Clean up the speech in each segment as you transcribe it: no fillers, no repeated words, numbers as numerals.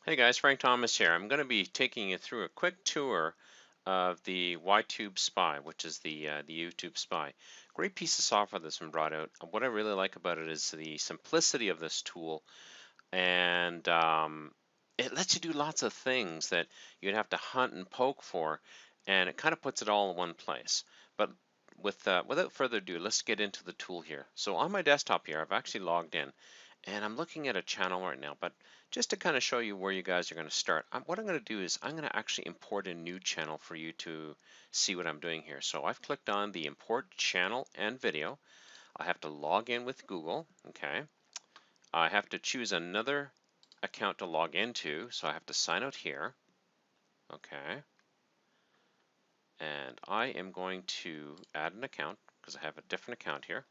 Hey guys, Frank Thomas here. I'm going to be taking you through a quick tour of the YTubeSpy, which is the YouTube Spy. Great piece of software that's been brought out. What I really like about it is the simplicity of this tool, and it lets you do lots of things that you'd have to hunt and poke for, and it kind of puts it all in one place. But without further ado, let's get into the tool here. So on my desktop here, I've actually logged in, and I'm looking at a channel right now, but just to kind of show you where you guys are going to start, what I'm going to do is I'm going to actually import a new channel for you to see what I'm doing here. So I've clicked on the import channel and video. I have to log in with Google, okay? I have to choose another account to log into, so I have to sign out here, okay? And I am going to add an account because I have a different account here.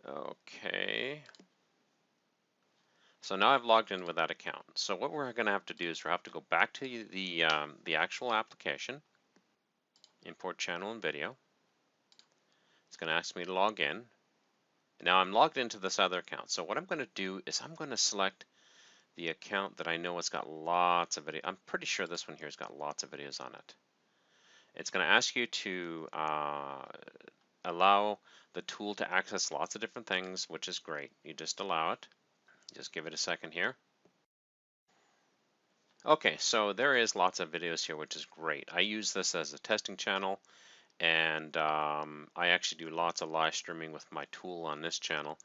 Okay. So now I've logged in with that account. So what we're going to have to do is we have to go back to the actual application, import channel and video. It's going to ask me to log in. Now I'm logged into this other account. So what I'm going to do is I'm going to select the account that I know has got lots of video. I'm pretty sure this one here has got lots of videos on it. It's going to ask you to allow the tool to access lots of different things, which is great. You just allow it. Just give it a second here. Okay, so there is lots of videos here, which is great. I use this as a testing channel, and I actually do lots of live streaming with my tool on this channel.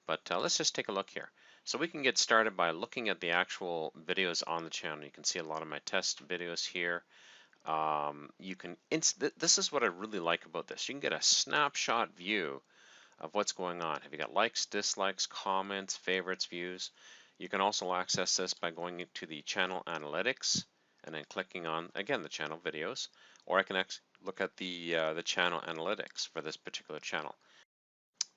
But let's just take a look here. So we can get started by looking at the actual videos on the channel. You can see a lot of my test videos here. This is what I really like about this. You can get a snapshot view of what's going on. Have you got likes, dislikes, comments, favorites, views? You can also access this by going into the channel analytics and then clicking on, again, the channel videos, or I can look at the channel analytics for this particular channel.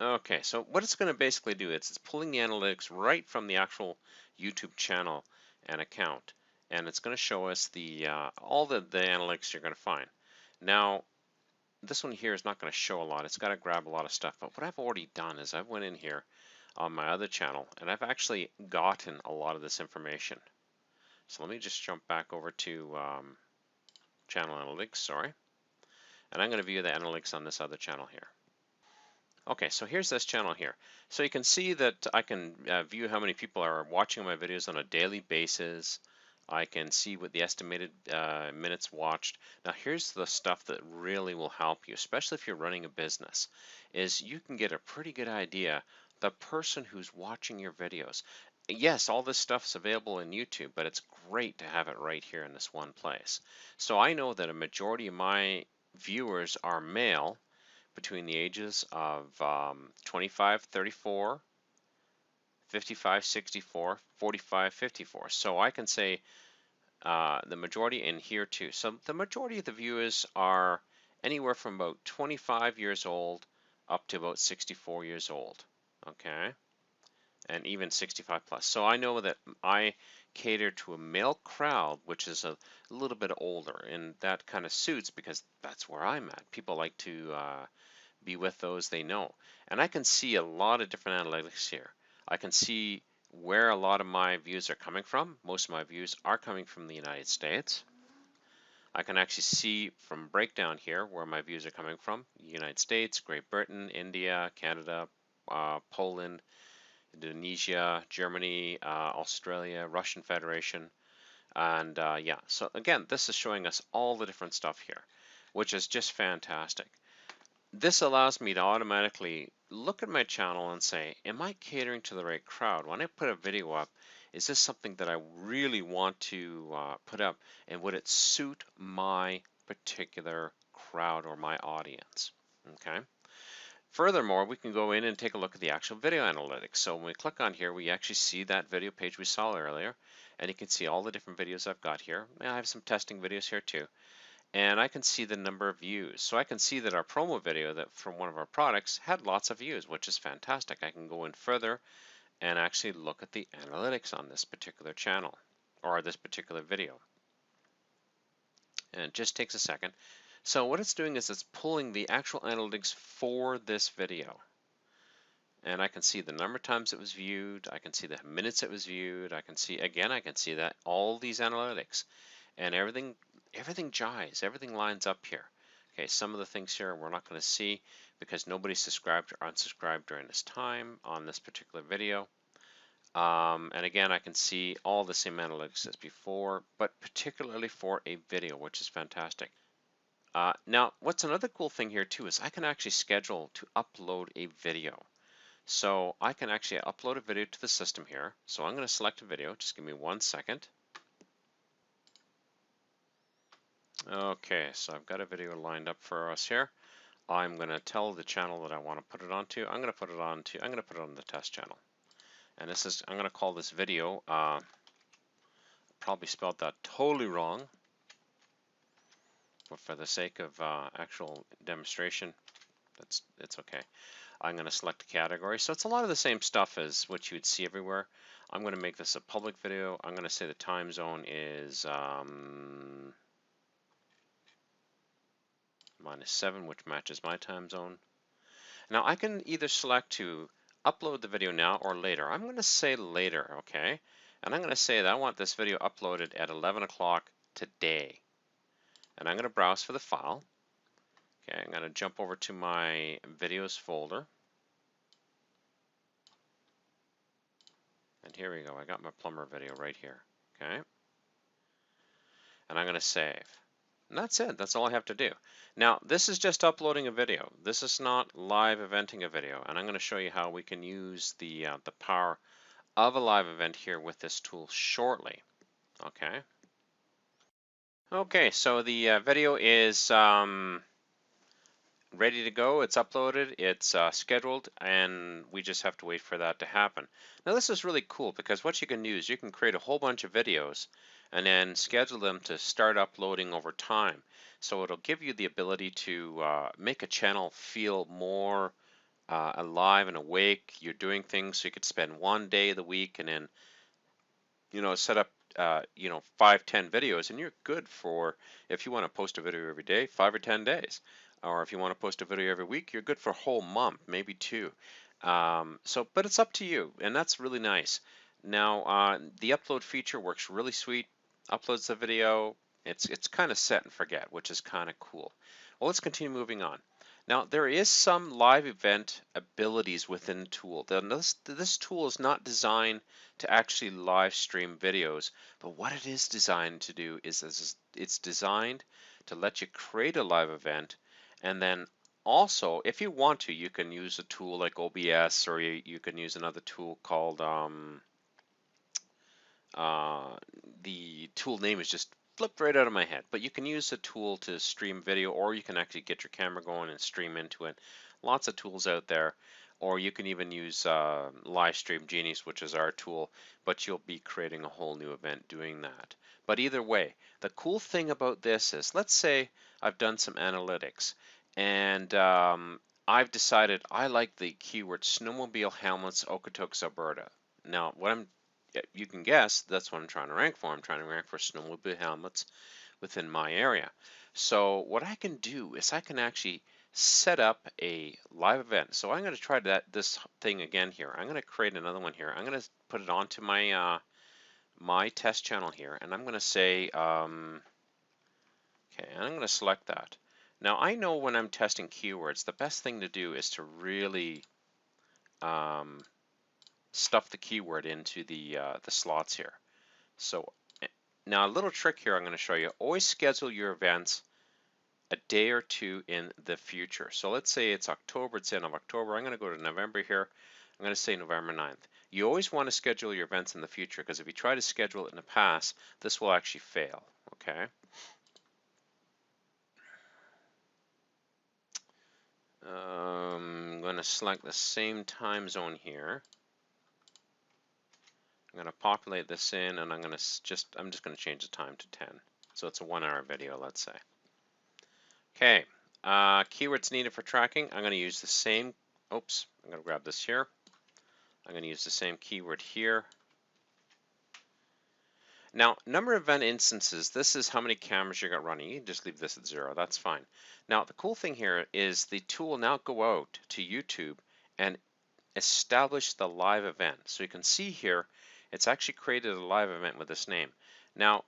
Okay, so what it's going to basically do is it's pulling the analytics right from the actual YouTube channel and account, and it's going to show us all the analytics you're going to find. Now, this one here is not going to show a lot. It's got to grab a lot of stuff. But what I've already done is I went in here on my other channel and I've actually gotten a lot of this information. So let me just jump back over to channel analytics, sorry. And I'm going to view the analytics on this other channel here. Okay, so here's this channel here. So you can see that I can view how many people are watching my videos on a daily basis. I can see what the estimated minutes watched. Now here's the stuff that really will help you, especially if you're running a business, is you can get a pretty good idea the person who's watching your videos. Yes, all this stuff's available in YouTube, but it's great to have it right here in this one place. So I know that a majority of my viewers are male between the ages of 25, 34, 55, 64, 45, 54. So I can say the majority in here too. So the majority of the viewers are anywhere from about 25 years old up to about 64 years old. Okay, and even 65 plus. So I know that I cater to a male crowd, which is a little bit older, and that kind of suits because that's where I'm at. People like to be with those they know. And I can see a lot of different analytics here. I can see where a lot of my views are coming from. Most of my views are coming from the United States. I can actually see from breakdown here where my views are coming from. United States, Great Britain, India, Canada, Poland, Indonesia, Germany, Australia, Russian Federation. And yeah, so again, this is showing us all the different stuff here, which is just fantastic. This allows me to automatically look at my channel and say, am I catering to the right crowd? When I put a video up, is this something that I really want to put up, and would it suit my particular crowd or my audience? Okay. Furthermore, we can go in and take a look at the actual video analytics. So when we click on here, we actually see that video page we saw earlier, and you can see all the different videos I've got here. I have some testing videos here too. And I can see the number of views. So I can see that our promo video that from one of our products had lots of views, which is fantastic. I can go in further and actually look at the analytics on this particular channel or this particular video. And it just takes a second. So what it's doing is it's pulling the actual analytics for this video. And I can see the number of times it was viewed, I can see the minutes it was viewed, I can see, again, I can see that all these analytics and everything jives, everything lines up here. Okay, some of the things here we're not going to see because nobody subscribed or unsubscribed during this time on this particular video. And again, I can see all the same analytics as before, but particularly for a video, which is fantastic. Now, what's another cool thing here too is I can actually schedule to upload a video. So I can actually upload a video to the system here. So I'm going to select a video. Just give me 1 second. Okay, so I've got a video lined up for us here. I'm going to tell the channel that I want to put it onto. I'm going to put it on the test channel. And this is, I'm going to call this video, probably spelled that totally wrong, but for the sake of actual demonstration, it's okay. I'm going to select a category. So it's a lot of the same stuff as what you would see everywhere. I'm going to make this a public video. I'm going to say the time zone is -7, which matches my time zone. Now I can either select to upload the video now or later. I'm going to say later, okay? And I'm going to say that I want this video uploaded at 11 o'clock today. And I'm going to browse for the file. Okay, I'm going to jump over to my videos folder. And here we go. I got my plumber video right here. Okay. And I'm going to save. And that's it. That's all I have to do. Now, this is just uploading a video. This is not live eventing a video. And I'm going to show you how we can use the power of a live event here with this tool shortly. Okay. Okay, so the video is ready to go. It's uploaded, it's scheduled, and we just have to wait for that to happen. Now this is really cool because what you can do is you can create a whole bunch of videos and then schedule them to start uploading over time. So it'll give you the ability to make a channel feel more alive and awake. You're doing things, so you could spend one day of the week and then set up 5-10 videos, and you're good for, if you want to post a video every day, 5 or 10 days. Or if you want to post a video every week, you're good for a whole month, maybe 2. But it's up to you, and that's really nice. Now, the upload feature works really sweet. Uploads the video. It's kind of set and forget, which is kind of cool. Well, let's continue moving on. Now, there is some live event abilities within the tool. This tool is not designed to actually live stream videos, but what it is designed to do is it's designed to let you create a live event, and then also, if you want to, you can use a tool like OBS, or you can use another tool called, the tool name is just flipped right out of my head, but you can use a tool to stream video, or you can actually get your camera going and stream into it. Lots of tools out there. Or you can even use Livestream Genius, which is our tool, but you'll be creating a whole new event doing that. But either way, the cool thing about this is, let's say I've done some analytics, and I've decided I like the keyword snowmobile helmets, Okotoks, Alberta. Now, you can guess that's what I'm trying to rank for. I'm trying to rank for snowmobile helmets within my area. So what I can do is I can actually set up a live event. So I'm going to try this thing again here. I'm going to create another one here. I'm going to put it onto my my test channel here, and I'm going to say, okay, and I'm going to select that. Now I know when I'm testing keywords, the best thing to do is to really stuff the keyword into the slots here. So now a little trick here I'm going to show you. Always schedule your events a day or two in the future. So let's say it's October, it's the end of October. I'm going to go to November here. I'm going to say November 9th. You always want to schedule your events in the future, because if you try to schedule it in the past, this will actually fail, okay? I'm going to select the same time zone here. I'm going to populate this in, and I'm just going to change the time to 10. So it's a 1-hour video, let's say. Okay, keywords needed for tracking. I'm going to use the same, I'm going to grab this here. I'm going to use the same keyword here. Now, number of event instances, this is how many cameras you got running. You can just leave this at 0, that's fine. Now, the cool thing here is the tool will now go out to YouTube and establish the live event. So you can see here, it's actually created a live event with this name. Now,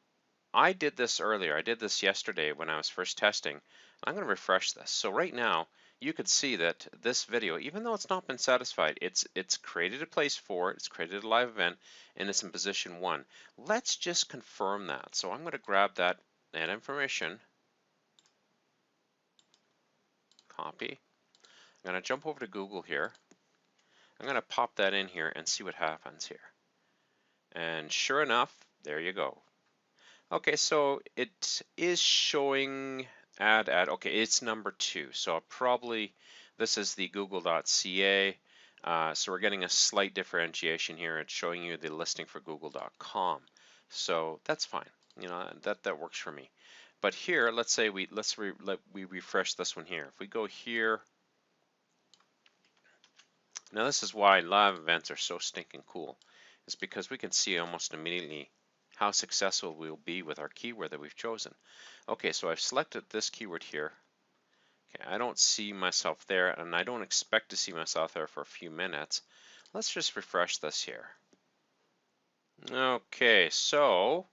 I did this earlier. I did this yesterday when I was first testing. I'm going to refresh this. So right now, you could see that this video, even though it's not been satisfied, it's created a place for it, it's created a live event, and it's in position 1. Let's just confirm that. So I'm going to grab that information, copy. I'm going to jump over to Google here. I'm going to pop that in here and see what happens here. And sure enough, there you go. Okay, so it is showing ad. Okay, it's number 2. So probably this is the google.ca. So we're getting a slight differentiation here. It's showing you the listing for google.com. So that's fine. You know, that works for me. But here, let's say we refresh this one here. If we go here, now this is why live events are so stinking cool. It's because we can see almost immediately how successful we'll be with our keyword that we've chosen. Okay, so I've selected this keyword here. Okay, I don't see myself there, and I don't expect to see myself there for a few minutes. Let's just refresh this here. Okay, so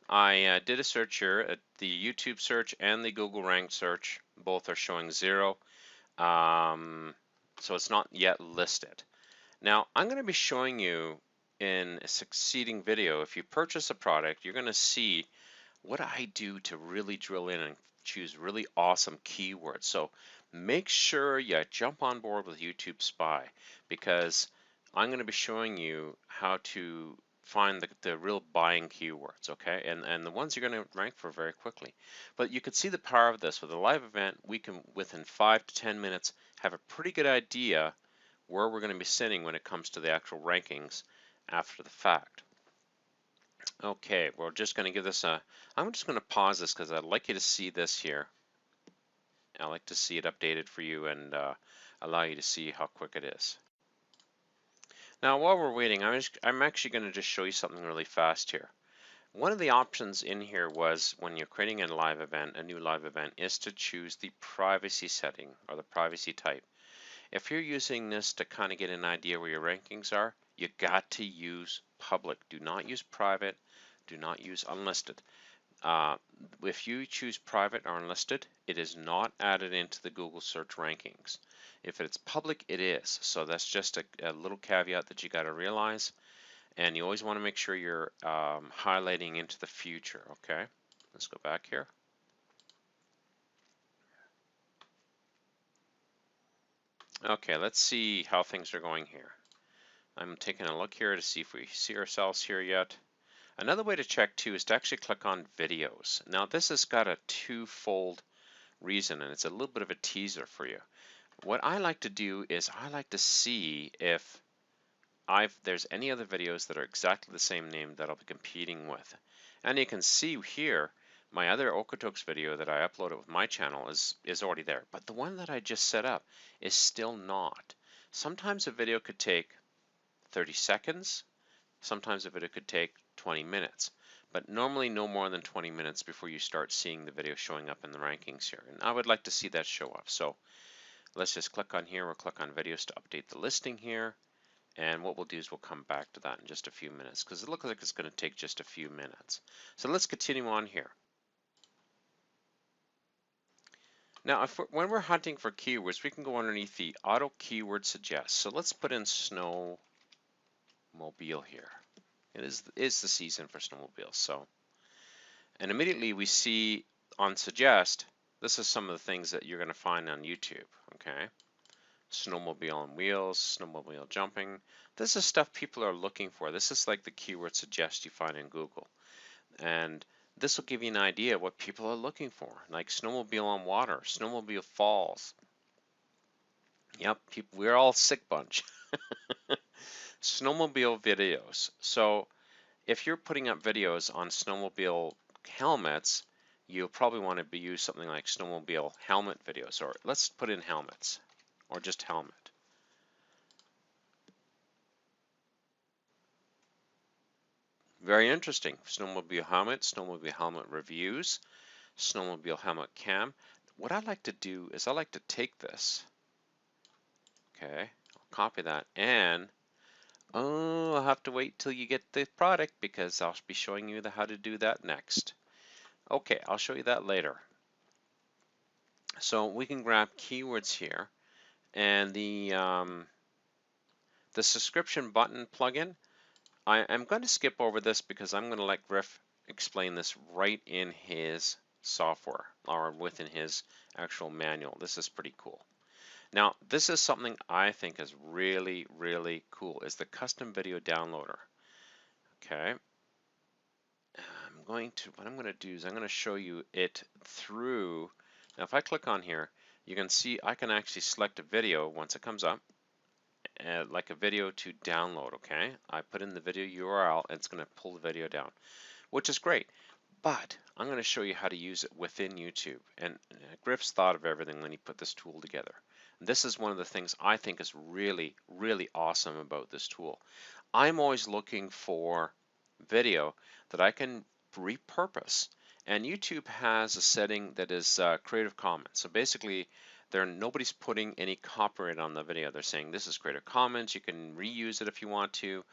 I did a search here. The YouTube search and the Google ranked search both are showing 0. So it's not yet listed. Now, I'm going to be showing you in a succeeding video, if you purchase a product, you're going to see what I do to really drill in and choose really awesome keywords. So make sure you jump on board with YTubeSpy, because I'm going to be showing you how to find the real buying keywords, okay? And the ones you're going to rank for very quickly. But you can see the power of this. With a live event, we can, within 5 to 10 minutes, have a pretty good idea where we're going to be sitting when it comes to the actual rankings after the fact. Okay, we're just going to give this a, I'm just going to pause this because I'd like you to see this here. I like to see it updated for you and allow you to see how quick it is. Now while we're waiting, I'm actually going to just show you something really fast here. One of the options in here was, when you're creating a live event, a new live event, is to choose the privacy setting or the privacy type. If you're using this to kind of get an idea where your rankings are, you got to use public. Do not use private. Do not use unlisted. If you choose private or unlisted, it is not added into the Google search rankings. If it's public, it is. So that's just a little caveat that you got to realize. And you always want to make sure you're highlighting into the future. Okay, let's go back here. Okay, let's see how things are going here. I'm taking a look here to see if we see ourselves here yet. Another way to check too is to actually click on videos. Now this has got a twofold reason, and it's a little bit of a teaser for you. What I like to do is I like to see if there's any other videos that are exactly the same name that I'll be competing with. And you can see here my other Okotoks video that I uploaded with my channel is already there, but the one that I just set up is still not. Sometimes a video could take 30 seconds, sometimes a video could take 20 minutes, but normally no more than 20 minutes before you start seeing the video showing up in the rankings here. And I would like to see that show up. So let's just click on here, we'll click on videos to update the listing here. And what we'll do is we'll come back to that in just a few minutes, because it looks like it's going to take just a few minutes. So let's continue on here. Now, when we're hunting for keywords, we can go underneath the auto keyword suggest. So let's put in snowmobile here. It is the season for snowmobiles. So, and immediately we see on suggest, this is some of the things that you're going to find on YouTube. Okay. Snowmobile on wheels, snowmobile jumping. This is stuff people are looking for. This is like the keyword suggest you find in Google. And this will give you an idea of what people are looking for, like snowmobile on water, snowmobile falls. Yep, we're all a sick bunch. Snowmobile videos. So if you're putting up videos on snowmobile helmets, you'll probably want to use something like snowmobile helmet videos, or let's put in helmets, or just helmet. Very interesting. Snowmobile helmet reviews, snowmobile helmet cam. What I like to do is I like to take this, okay, I'll copy that, and oh, I'll have to wait till you get the product because I'll be showing you how to do that next. Okay, I'll show you that later. So we can grab keywords here, and the subscription button plugin, I'm going to skip over this because I'm going to let Griff explain this right in his software or within his actual manual. This is pretty cool. Now, this is something I think is really, really cool, is the custom video downloader. Okay. What I'm going to do is I'm going to show you it through. Now, if I click on here, you can see I can actually select a video once it comes up, like a video to download, okay? I put in the video URL, and it's going to pull the video down, which is great. But I'm going to show you how to use it within YouTube. And Griff's thought of everything when he put this tool together. This is one of the things I think is really, really awesome about this tool. I'm always looking for video that I can repurpose. And YouTube has a setting that is Creative Commons. So basically, nobody's putting any copyright on the video. They're saying this is Creative Commons. You can reuse it if you want to.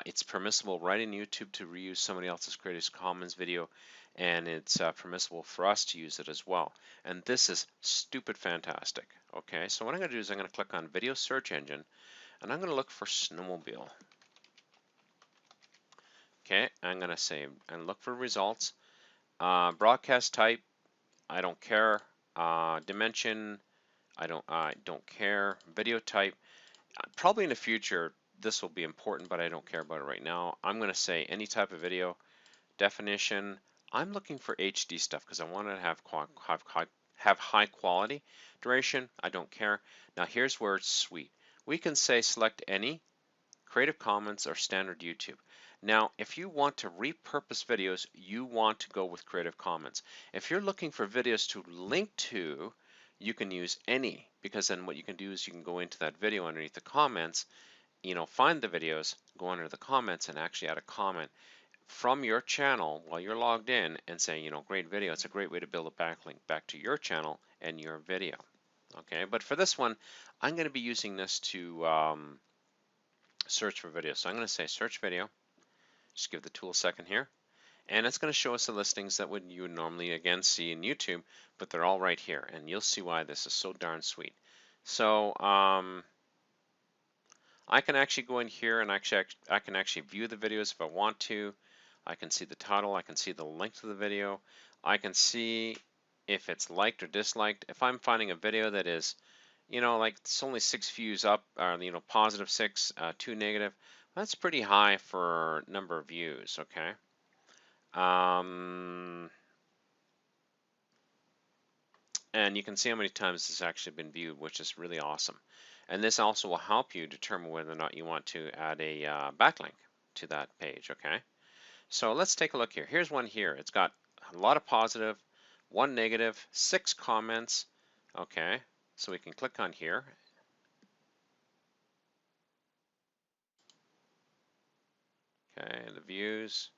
It's permissible right in YouTube to reuse somebody else's Creative Commons video, and it's permissible for us to use it as well. And this is stupid fantastic. Okay, so what I'm going to do is I'm going to click on Video Search Engine, and I'm going to look for snowmobile. Okay, I'm going to say and look for results. Broadcast type, I don't care. Dimension, I don't care. Video type, probably in the future this will be important, but I don't care about it right now. I'm going to say any type of video. Definition, I'm looking for HD stuff because I want to have high quality. Duration, I don't care. Now here's where it's sweet. We can say select any, Creative Commons, or standard YouTube. Now, if you want to repurpose videos, you want to go with Creative Commons. If you're looking for videos to link to, you can use any, because then what you can do is you can go into that video underneath the comments, find the videos, go under the comments, and actually add a comment from your channel while you're logged in and say, great video. It's a great way to build a backlink back to your channel and your video. Okay, but for this one, I'm going to be using this to search for video. So I'm going to say search video. Just give the tool a second here. And it's going to show us the listings that you would normally, again, see in YouTube, but they're all right here. And you'll see why this is so darn sweet. So I can actually go in here and I can actually view the videos if I want to. I can see the title. I can see the link to the video. I can see if it's liked or disliked. If I'm finding a video that is, like it's only 6 views up, or positive 6, 2 negative, that's pretty high for number of views. Okay. And you can see how many times this has actually been viewed, which is really awesome. And this also will help you determine whether or not you want to add a backlink to that page. Okay. So let's take a look here. Here's one here. It's got a lot of positive, 1 negative, 6 comments. Okay, so we can click on here. Okay, the views.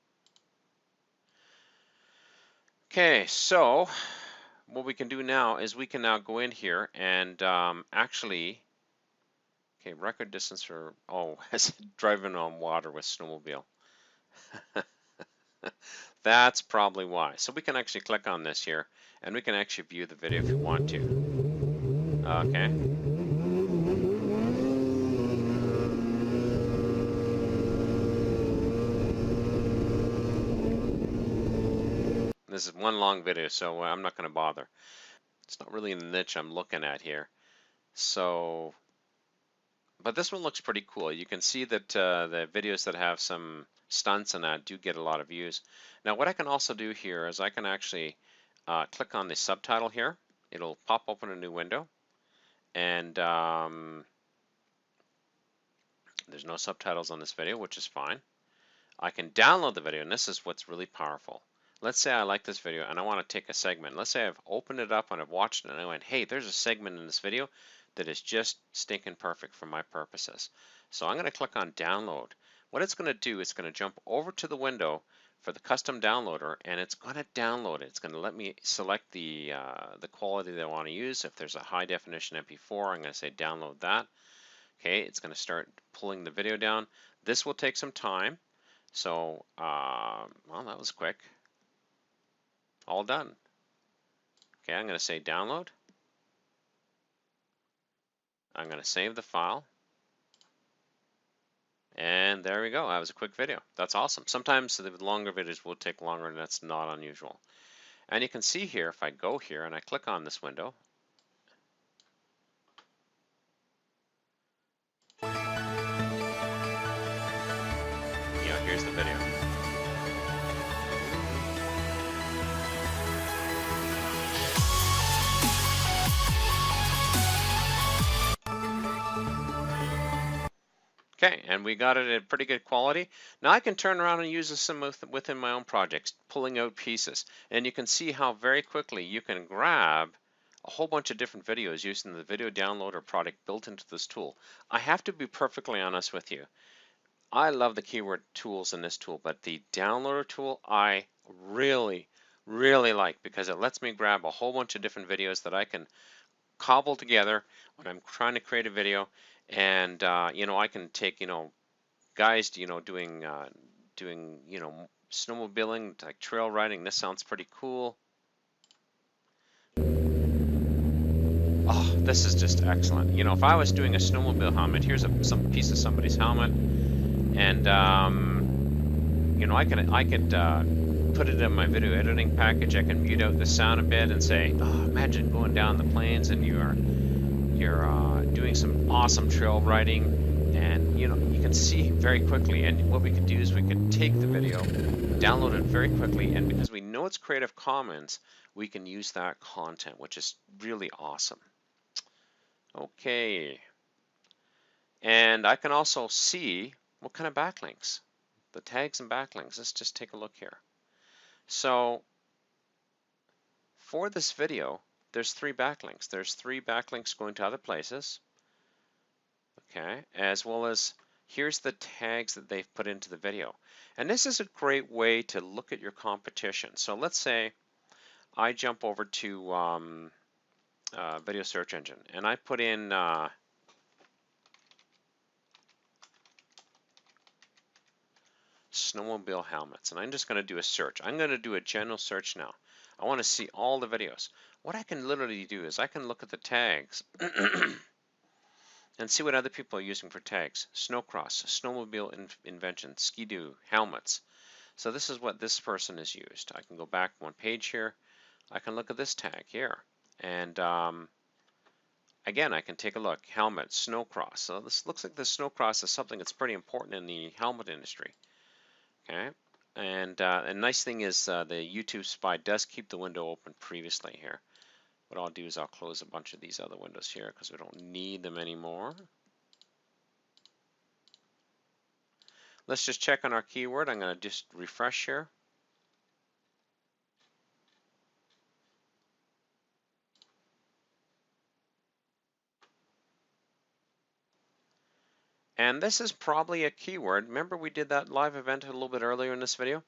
Okay, so what we can do now is we can now go in here and actually, okay, record distance for, it's driving on water with snowmobile. That's probably why. So we can actually click on this here, and we can actually view the video if you want to. Okay. This is one long video, so I'm not going to bother. It's not really the niche I'm looking at here. So, but this one looks pretty cool. You can see that the videos that have some stunts and that do get a lot of views. Now what I can also do here is I can actually click on the subtitle here. It'll pop open a new window, and there's no subtitles on this video, which is fine. I can download the video, and this is what's really powerful. Let's say I like this video and I want to take a segment. Let's say I've opened it up and I've watched it and I went, hey, there's a segment in this video that is just stinking perfect for my purposes. So I'm going to click on download. what it's going to do, it's going to jump over to the window for the custom downloader, and it's going to download it. It's going to let me select the quality that I want to use. If there's a high definition MP4, I'm going to say download that. Okay, it's going to start pulling the video down. This will take some time. So, well, that was quick. All done. Okay, I'm going to say download. I'm going to save the file. And there we go. That was a quick video. That's awesome. Sometimes the longer videos will take longer, and that's not unusual. And you can see here, if I go here and I click on this window, here's the video. Okay, and we got it at pretty good quality. Now I can turn around and use this within my own projects, pulling out pieces. And you can see how very quickly you can grab a whole bunch of different videos using the video downloader product built into this tool. I have to be perfectly honest with you. I love the keyword tools in this tool, but the downloader tool I really, really like, because it lets me grab a whole bunch of different videos that I can cobble together when I'm trying to create a video. And I can take guys doing snowmobiling, like trail riding. This sounds pretty cool. Oh, this is just excellent. If I was doing a snowmobile helmet, here's some piece of somebody's helmet, and I could put it in my video editing package. I can mute out the sound a bit and say, oh, imagine going down the plains and you're doing some awesome trail riding, and you can see very quickly. And what we could do is we could take the video, download it very quickly, and because we know it's Creative Commons, we can use that content, which is really awesome. Okay, and I can also see what kind of backlinks, the tags and backlinks. Let's just take a look here. So for this video, there's 3 backlinks. There's 3 backlinks going to other places. Okay, as well as here's the tags that they've put into the video. And this is a great way to look at your competition. So let's say I jump over to video search engine and I put in snowmobile helmets, and I'm just going to do a search. I'm going to do a general search now. I want to see all the videos. What I can literally do is I can look at the tags and see what other people are using for tags. Snowcross, snowmobile invention, skidoo, helmets. So this is what this person has used. I can go back one page here. I can look at this tag here. And again, I can take a look. Helmet, snowcross. So this looks like the snowcross is something that's pretty important in the helmet industry. Okay. And a nice thing is the YTubeSpy does keep the window open previously here. What I'll do is I'll close a bunch of these other windows here because we don't need them anymore. Let's just check on our keyword. I'm going to just refresh here. And this is probably a keyword. Remember we did that live event a little bit earlier in this video?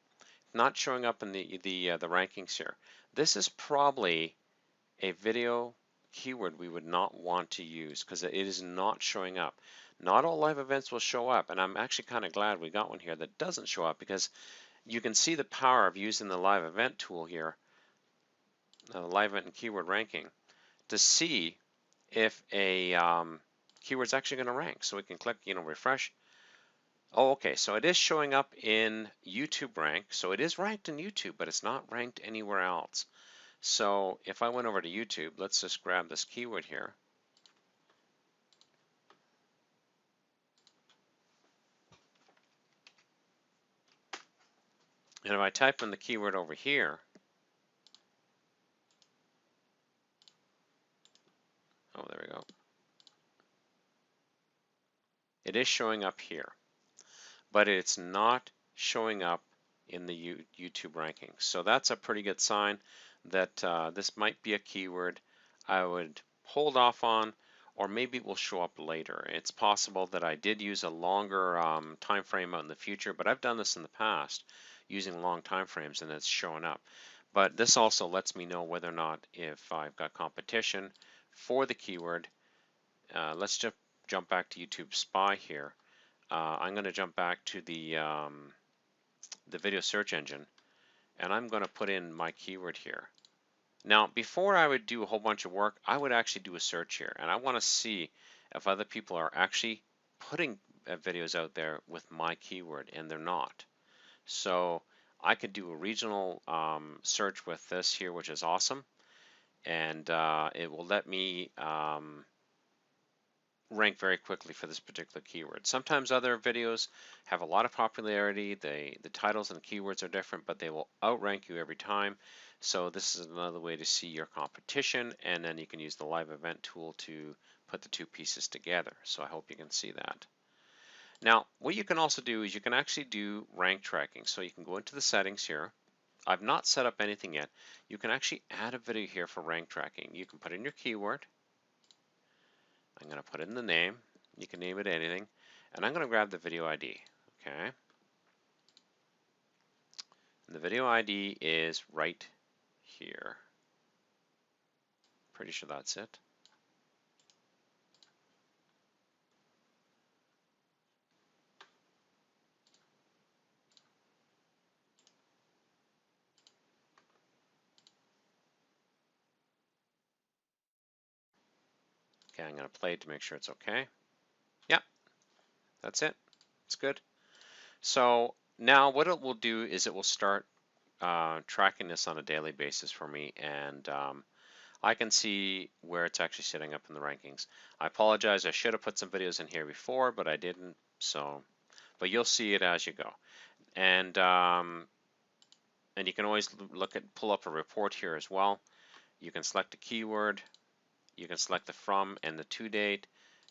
Not showing up in the rankings here. This is probably a video keyword we would not want to use because it is not showing up. Not all live events will show up, and I'm actually kind of glad we got one here that doesn't show up, because you can see the power of using the live event tool here, live event and keyword ranking, to see if a keyword's actually going to rank. So we can click, refresh. Oh, okay, so it is showing up in YouTube rank, so it is ranked in YouTube, but it's not ranked anywhere else. So if I went over to YouTube, let's just grab this keyword here. And if I type in the keyword over here, oh, there we go. It is showing up here, but it's not showing up in the YouTube rankings. So that's a pretty good sign that this might be a keyword I would hold off on, or maybe it will show up later. It's possible that I did use a longer time frame out in the future, but I've done this in the past using long time frames and it's showing up. But this also lets me know whether or not if I've got competition for the keyword. Let's just jump back to YTubeSpy here. I'm going to jump back to the video search engine, and I'm going to put in my keyword here. Now, before I would do a whole bunch of work, I would actually do a search here, and I want to see if other people are actually putting videos out there with my keyword, and they're not. So I could do a regional search with this here, which is awesome, and it will let me rank very quickly for this particular keyword. Sometimes other videos have a lot of popularity, the titles and keywords are different, but they will outrank you every time. So this is another way to see your competition, and then you can use the live event tool to put the two pieces together. So I hope you can see that. Now, what you can also do is you can actually do rank tracking. So you can go into the settings here. I've not set up anything yet. You can actually add a video here for rank tracking. You can put in your keyword. I'm going to put in the name. You can name it anything. And I'm going to grab the video ID. Okay. And the video ID is right here. Pretty sure that's it. Okay, I'm going to play it to make sure it's okay. Yep, that's it. It's good. So now what it will do is it will start tracking this on a daily basis for me, and I can see where it's actually sitting up in the rankings. I apologize, I should have put some videos in here before, but I didn't. So, but you'll see it as you go. And you can always pull up a report here as well. You can select a keyword, you can select the from and the to date,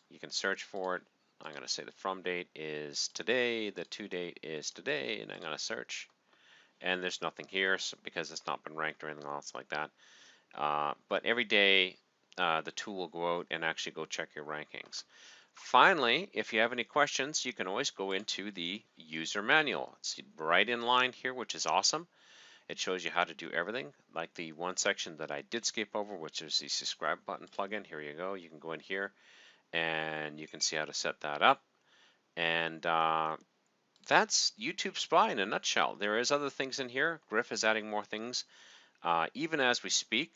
you can search for it. I'm going to say the from date is today, the to date is today, and I'm going to search. And there's nothing here because it's not been ranked or anything else like that. But every day the tool will go out and actually go check your rankings. Finally, if you have any questions, you can always go into the user manual. It's right in line here, which is awesome. It shows you how to do everything, like the one section that I did skip over, which is the subscribe button plugin. Here you go. You can go in here and you can see how to set that up. And that's YTubeSpy in a nutshell. There is other things in here. Griff is adding more things even as we speak.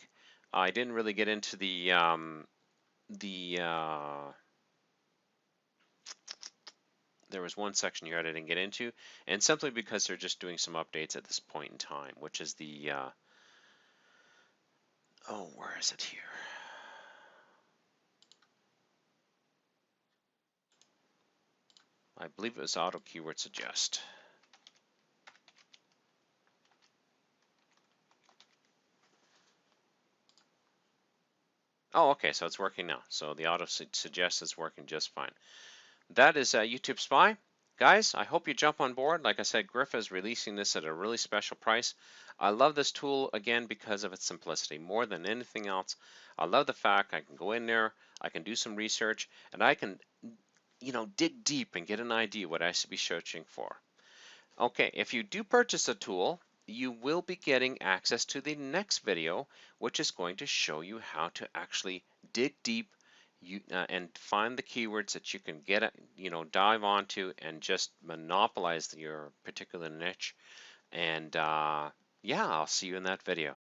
I didn't really get into there was one section here I didn't get into, and simply because they're just doing some updates at this point in time, which is the oh, where is it here? I believe it was auto keyword suggest. Oh, okay, so it's working now. So the auto suggest is working just fine. That is YTubeSpy. Guys, I hope you jump on board. Like I said, Griff is releasing this at a really special price. I love this tool, again, because of its simplicity. More than anything else, I love the fact I can go in there, I can do some research, and I can, dig deep and get an idea what I should be searching for. Okay, if you do purchase a tool, you will be getting access to the next video, which is going to show you how to actually dig deep and find the keywords that you can dive onto and just monopolize your particular niche. And yeah, I'll see you in that video.